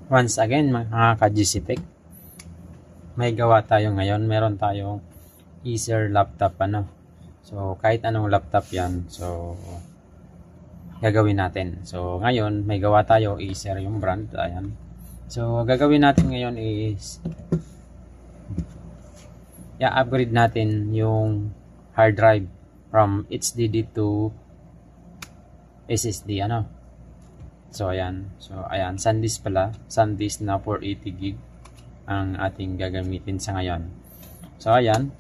Once again mga ka-GCTech, may gawa tayo ngayon. Meron tayong Acer laptop ano. So kahit anong laptop yan, so gagawin natin. So ngayon may gawa tayo, Acer yung brand, ayan. So gagawin natin ngayon is i-upgrade natin yung hard drive from HDD to SSD ano. So ayan, SanDisk pala, SanDisk na 480 gig ang ating gagamitin sa ngayon. So ayan,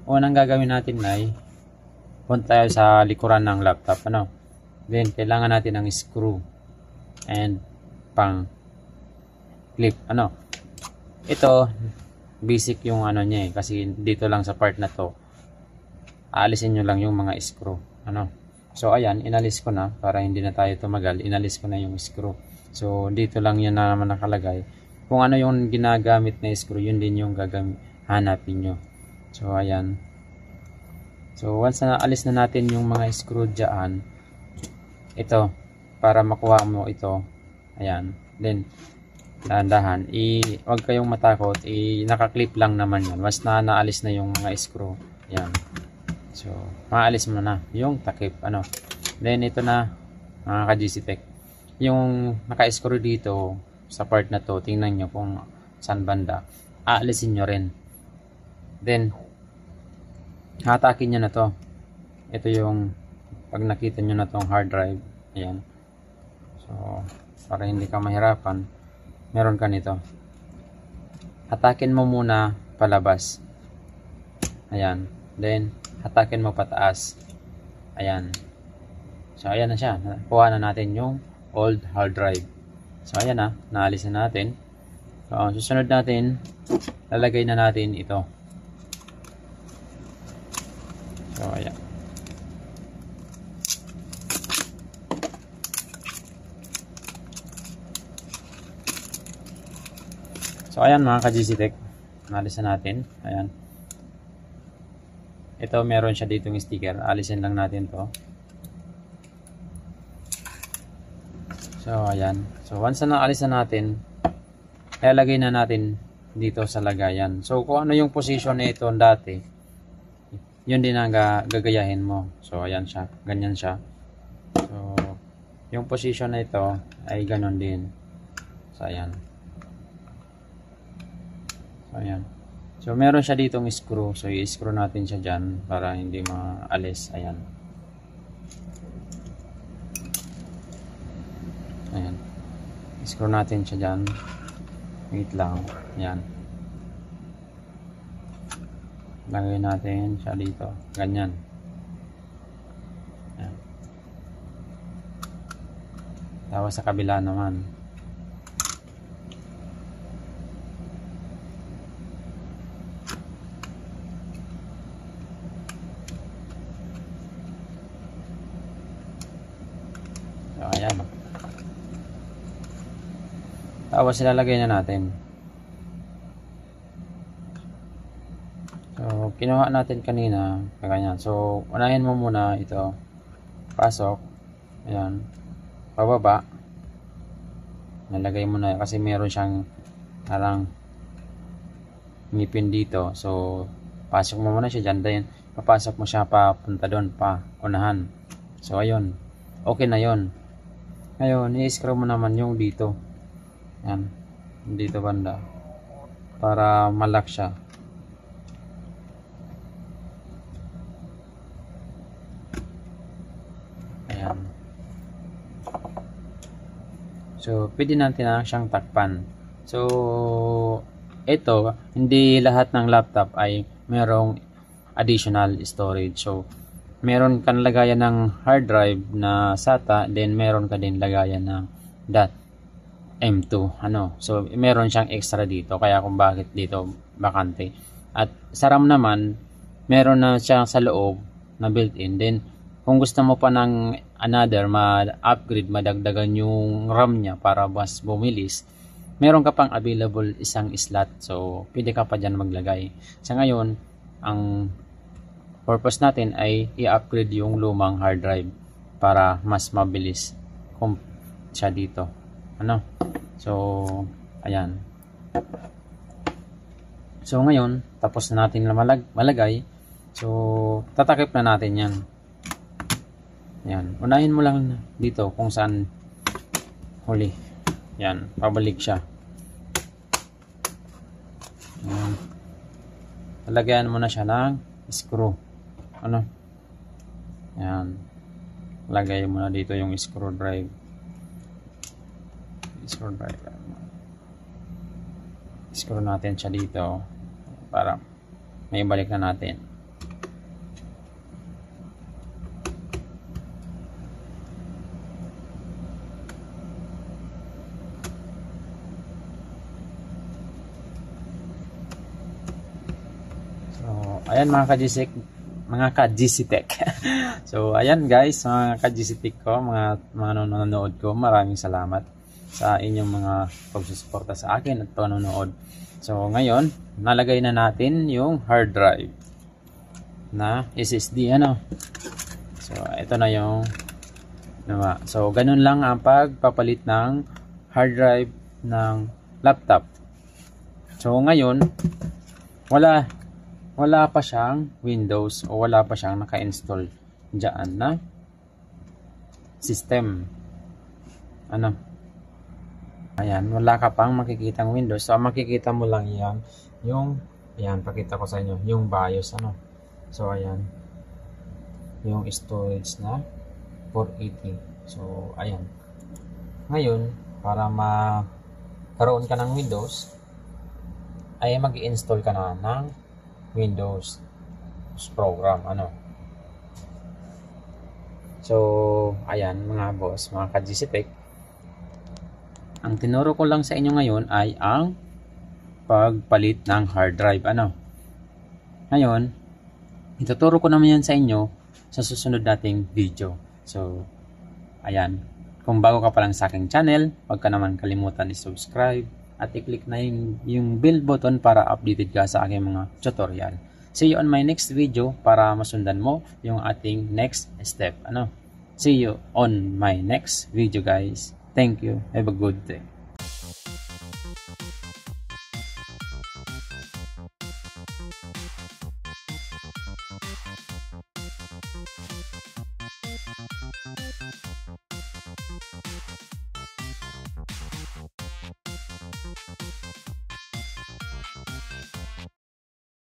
unang gagawin natin ay punta tayo sa likuran ng laptop ano. Then kailangan natin ng screw and pang clip ano. Ito basic yung ano niya kasi dito lang sa part na to aalisin nyo lang yung mga screw ano. So ayan, inalis ko na para hindi na tayo tumagal. Inalis ko na yung screw. So dito lang yan na naman nakalagay. Kung ano yung ginagamit na screw, yun din yung hanapin nyo. So ayan. So once na alis na natin yung mga screw dyan, ito para makuha mo ito, ayan. Then dahan-dahan, wag kayong matakot, naka-clip lang naman yan. Once na naalis na yung mga screw, ayan. So, maalis mo na yung takip ano. Then ito na mga ka-GCTech. Yung naka-screw dito sa part na to, tingnan nyo kung saan banda. Aalisin nyo rin. Then hatakin nyo na to. Ito yung pag nakita nyo na tong hard drive, ayan. So, para hindi ka mahirapan, meron ka nito. Hatakin mo muna palabas. Ayan. Then hatakin mo pataas. Ayan. So ayan na siya. Kuha na natin yung old hard drive. So ayan na. Naalis na natin. So susunod natin, lalagay na natin ito. So ayan. So ayan mga ka-GCTech. Naalis na natin. Ayan. Ito meron siya dito ng sticker. Alisin lang natin to. So ayan. So once na naalis na natin, ilalagay na natin dito sa lagayan. So kung ano yung position na ito dati, yun din ang gagayahin mo. So ayan siya. Ganyan siya. So yung position na ito ay ganon din. So ayan. So ayan. So meron siya ditong screw. So i-screw natin siya dyan para hindi maalis. Ayan. Ayan. I-screw natin siya dyan. Wait lang. Ayan. Lagay natin siya dito. Ganyan. Ayan. Tapos sa kabila naman. So ayan. Tapos ilalagay na natin. So kinuha natin kanina ganyan. So unahin mo muna ito. Pasok. Ayan. Pababa. Nalagay mo na kasi meron siyang parang ngipin dito. So pasok mo muna siya dyan. Then papasok mo siya papunta doon pa unahan. So ayun. Okay na yon. Ngayon, i-screw mo naman yung dito. Yan. Dito banda. Para malak siya. Ayan. So, pwede natin na siyang takpan. So, ito, hindi lahat ng laptop ay merong additional storage. So, meron kang lagayan ng hard drive na SATA, then meron ka din lagayan ng .m2 ano. So meron siyang extra dito kaya kung bakit dito bakante. At sa RAM naman, meron na siya sa loob na built-in. Then kung gusto mo pa ng another ma-upgrade, madagdagan yung RAM niya para mas bumilis, meron ka pang available isang slot. So pwede ka pa dyan maglagay. Sa ngayon, ang purpose natin ay i-upgrade yung lumang hard drive para mas mabilis siya dito. Ano? So Ayan. So ngayon, tapos na natin malagay. So tatakip na natin yan. Yan. Unahin mo lang dito kung saan huli. Yan. Pabalik siya. Yan. Talagyan mo na siya ng screw. Ano? Yan. Lagay mo na dito yung screwdriver. Screw natin siya dito para may balik na natin. So, ayan mga ka-GC-Tech. So, ayan guys, mga ka-GC-Tech ko, mga nanonood ko, maraming salamat sa inyong mga pagsusuporta sa akin at panonood. So, ngayon, nalagay na natin yung hard drive na SSD, ano. So, ito na yung nawa. So, ganun lang ang pagpapalit ng hard drive ng laptop. So, ngayon, wala pa siyang Windows o wala pa siyang naka-install diyan na system. Ano? Ayan, wala ka pang makikitang Windows. So, makikita mo lang yan. Ayan, pakita ko sa inyo. Yung BIOS, ano. So, ayan. Yung storage na 480. So, ayan. Ngayon, para magkaroon ka ng Windows, ay mag-i-install ka na ng Windows program, ano. So, ayan, mga boss, mga ka-GC-Tech. Ang tinuro ko lang sa inyo ngayon ay ang pagpalit ng hard drive, ano. Ngayon, ituturo ko naman yan sa inyo sa susunod nating video. So, ayan. Kung bago ka pa lang sa aking channel, huwag ka naman kalimutan i-subscribe at i-click na yung bell button para updated ka sa aking mga tutorial. See you on my next video para masundan mo yung ating next step, ano. See you on my next video, guys. Thank you. Have a good day.